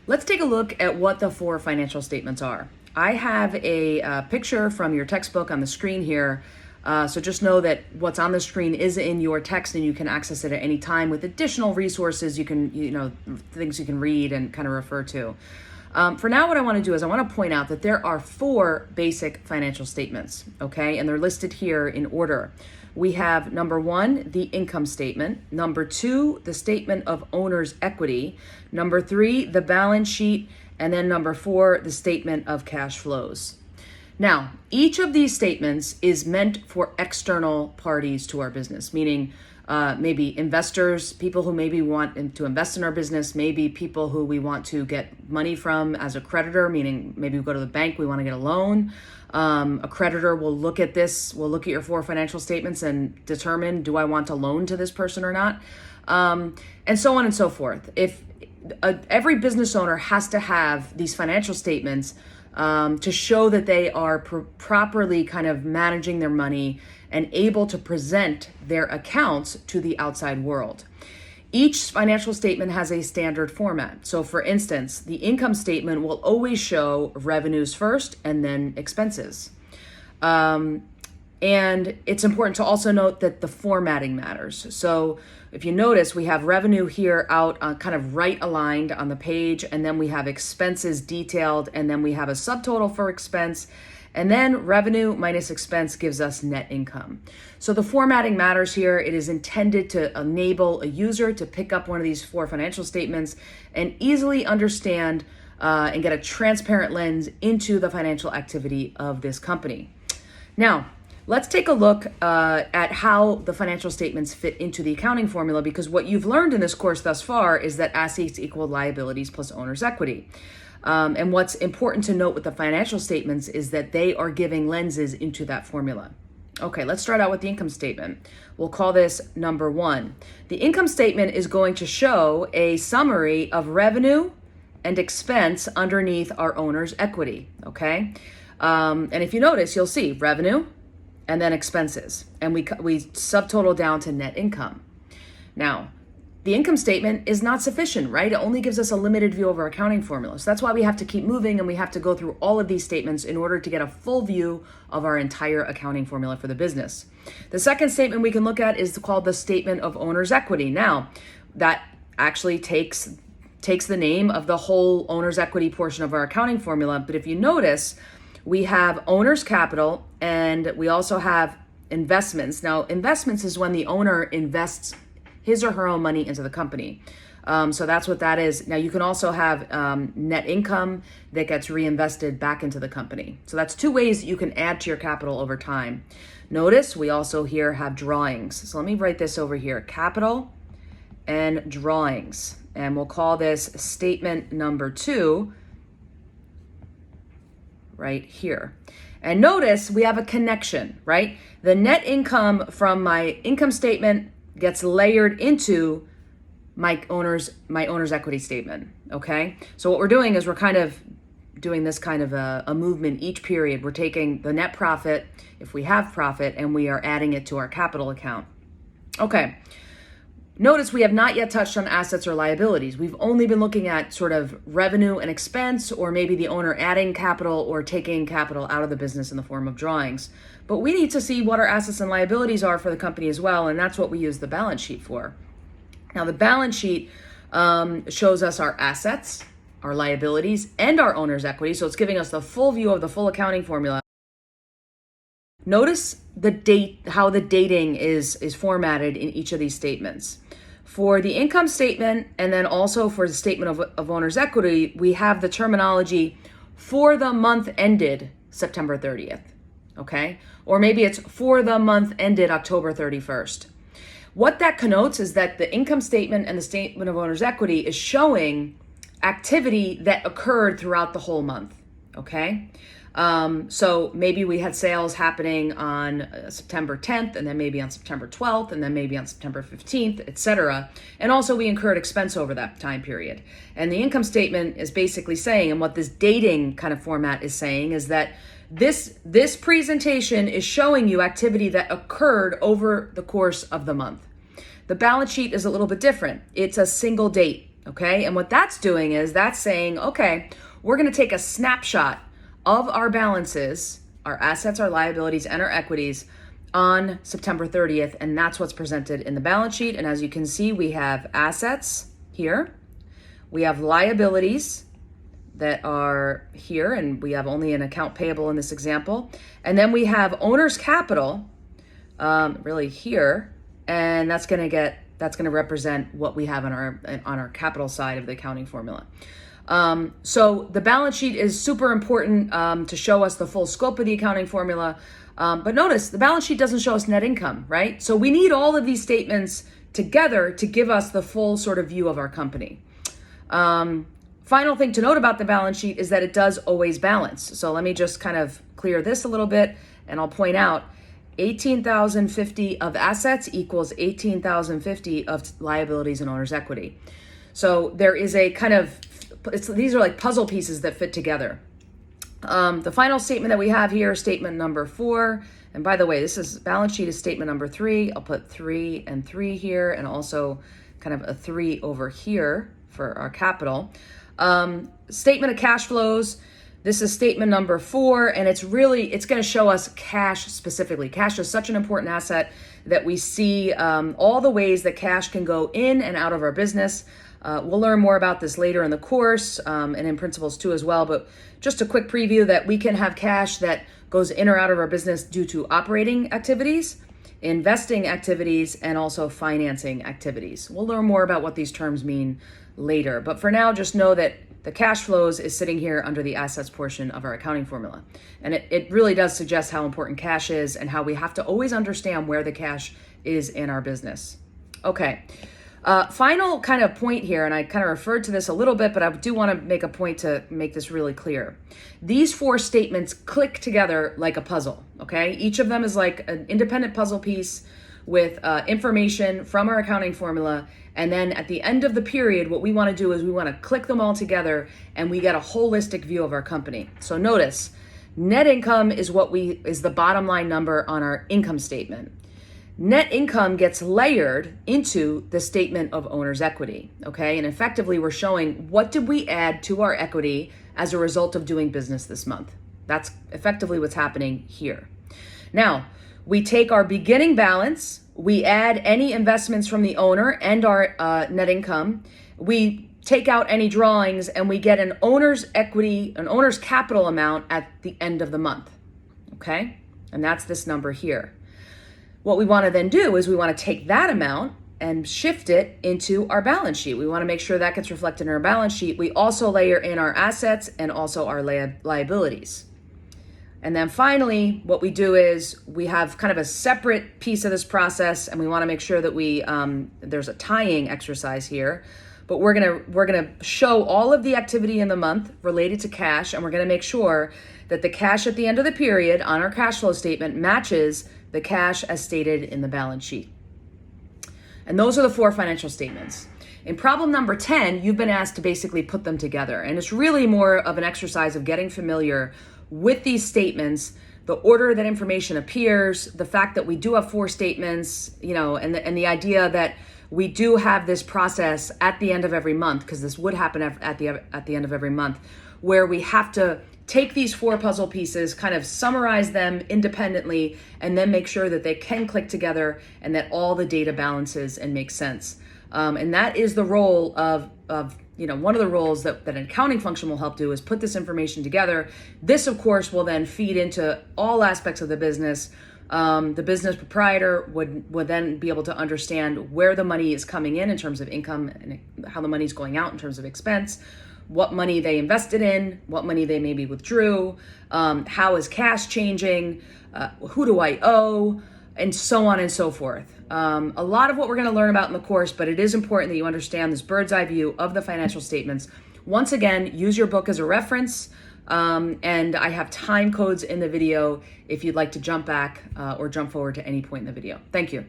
Let's take a look at what the four financial statements are. I have a picture from your textbook on the screen here. So just know that what's on the screen is in your text and you can access it at any time with additional resources you can, things you can read and kind of refer to. For now, what I want to do is I want to point out that there are four basic financial statements, okay? And they're listed here in order. We have number one, the income statement. Number two, the statement of owner's equity. Number three, the balance sheet. And then number four, the statement of cash flows. Now, each of these statements is meant for external parties to our business, meaning maybe investors, people who maybe want to invest in our business, maybe people who we want to get money from as a creditor, meaning maybe we go to the bank, we want to get a loan. A creditor will look at this, will look at your four financial statements and determine, do I want to loan to this person or not? And so on and so forth. If every business owner has to have these financial statements to show that they are properly kind of managing their money and able to present their accounts to the outside world. Each financial statement has a standard format. So for instance, the income statement will always show revenues first and then expenses. And it's important to also note that the formatting matters. So if you notice, we have revenue here out kind of right aligned on the page, and then we have expenses detailed, and then we have a subtotal for expense, and then revenue minus expense gives us net income. So the formatting matters here. It is intended to enable a user to pick up one of these four financial statements and easily understand and get a transparent lens into the financial activity of this company. Now, let's take a look at how the financial statements fit into the accounting formula, because what you've learned in this course thus far is that assets equal liabilities plus owner's equity. And what's important to note with the financial statements is that they are giving lenses into that formula. Okay, let's start out with the income statement. We'll call this number one. The income statement is going to show a summary of revenue and expense underneath our owner's equity, okay? And if you notice, you'll see revenue and then expenses. And we subtotal down to net income. Now, the income statement is not sufficient, right? It only gives us a limited view of our accounting formula. So that's why we have to keep moving and we have to go through all of these statements in order to get a full view of our entire accounting formula for the business. The second statement we can look at is called the statement of owner's equity. Now, that actually takes the name of the whole owner's equity portion of our accounting formula. But if you notice, we have owner's capital and we also have investments. Now, investments is when the owner invests his or her own money into the company. So that's what that is. Now you can also have net income that gets reinvested back into the company. So that's two ways you can add to your capital over time. Notice we also here have drawings. So let me write this over here, capital and drawings. And we'll call this statement number two right here. And notice we have a connection, right? The net income from my income statement gets layered into my owner's equity statement, okay? So what we're doing is we're kind of doing this kind of a movement each period. We're taking the net profit, if we have profit, and we are adding it to our capital account. Okay, notice we have not yet touched on assets or liabilities. We've only been looking at sort of revenue and expense, or maybe the owner adding capital or taking capital out of the business in the form of drawings. But we need to see what our assets and liabilities are for the company as well, and that's what we use the balance sheet for. Now, the balance sheet shows us our assets, our liabilities, and our owner's equity, so it's giving us the full view of the full accounting formula. Notice the date, how the dating is formatted in each of these statements. For the income statement, and then also for the statement of owner's equity, we have the terminology for the month ended September 30th. Okay? Or maybe it's for the month ended October 31st. What that connotes is that the income statement and the statement of owner's equity is showing activity that occurred throughout the whole month. Okay? So maybe we had sales happening on September 10th, and then maybe on September 12th, and then maybe on September 15th, etc. And also we incurred expense over that time period. And the income statement is basically saying, and what this dating kind of format is saying, is that this presentation is showing you activity that occurred over the course of the month. The balance sheet is a little bit different. It's a single date. Okay, and what that's doing is that's saying, okay, we're going to take a snapshot of our balances, our assets, our liabilities, and our equities on September 30th, and that's what's presented in the balance sheet. And as you can see, we have assets here, we have liabilities that are here, and we have only an account payable in this example, and then we have owner's capital really here, and that's going to represent what we have on our capital side of the accounting formula. So the balance sheet is super important to show us the full scope of the accounting formula. But notice the balance sheet doesn't show us net income, right? So we need all of these statements together to give us the full sort of view of our company. Final thing to note about the balance sheet is that it does always balance. So let me just kind of clear this a little bit, and I'll point out 18,050 of assets equals 18,050 of liabilities and owner's equity. So there is a kind of, these are like puzzle pieces that fit together. The final statement that we have here, statement number 4. And by the way, this is balance sheet is statement number 3. I'll put 3 and 3 here, and also kind of a 3 over here for our capital. Statement of cash flows. This is statement number 4, and it's going to show us cash specifically. Cash is such an important asset that we see all the ways that cash can go in and out of our business. We'll learn more about this later in the course and in principles 2 as well, but just a quick preview that we can have cash that goes in or out of our business due to operating activities, investing activities, and also financing activities. We'll learn more about what these terms mean later, but for now, just know that the cash flows is sitting here under the assets portion of our accounting formula. And it really does suggest how important cash is and how we have to always understand where the cash is in our business. Okay, final kind of point here, and I kind of referred to this a little bit, but I do want to make a point to make this really clear. These 4 statements click together like a puzzle, okay? Each of them is like an independent puzzle piece with information from our accounting formula. And then at the end of the period, what we want to do is we want to click them all together and we get a holistic view of our company. So notice, net income is is the bottom line number on our income statement. Net income gets layered into the statement of owner's equity, okay? And effectively, we're showing what did we add to our equity as a result of doing business this month. That's effectively what's happening here. Now, we take our beginning balance, we add any investments from the owner and our net income, we take out any drawings, and we get an owner's equity, an owner's capital amount at the end of the month, okay? And that's this number here. What we want to then do is we want to take that amount and shift it into our balance sheet. We want to make sure that gets reflected in our balance sheet. We also layer in our assets and also our liabilities. And then finally, what we do is we have kind of a separate piece of this process, and we want to make sure that there's a tying exercise here. But we're gonna show all of the activity in the month related to cash, and we're gonna make sure that the cash at the end of the period on our cash flow statement matches the cash as stated in the balance sheet. And those are the 4 financial statements. In problem number 10, you've been asked to basically put them together, and it's really more of an exercise of getting familiar with these statements, the order that information appears, the fact that we do have 4 statements, and the idea that we do have this process at the end of every month, because this would happen at the end of every month, where we have to take these 4 puzzle pieces, kind of summarize them independently, and then make sure that they can click together and that all the data balances and makes sense. And that is the role of one of the roles that an accounting function will help do is put this information together. This, of course, will then feed into all aspects of the business. The business proprietor would then be able to understand where the money is coming in terms of income and how the money is going out in terms of expense, what money they invested in, what money they maybe withdrew, how is cash changing, who do I owe, and so on and so forth. A lot of what we're going to learn about in the course, but it is important that you understand this bird's eye view of the financial statements. Once again, use your book as a reference, and I have time codes in the video if you'd like to jump back or jump forward to any point in the video. Thank you.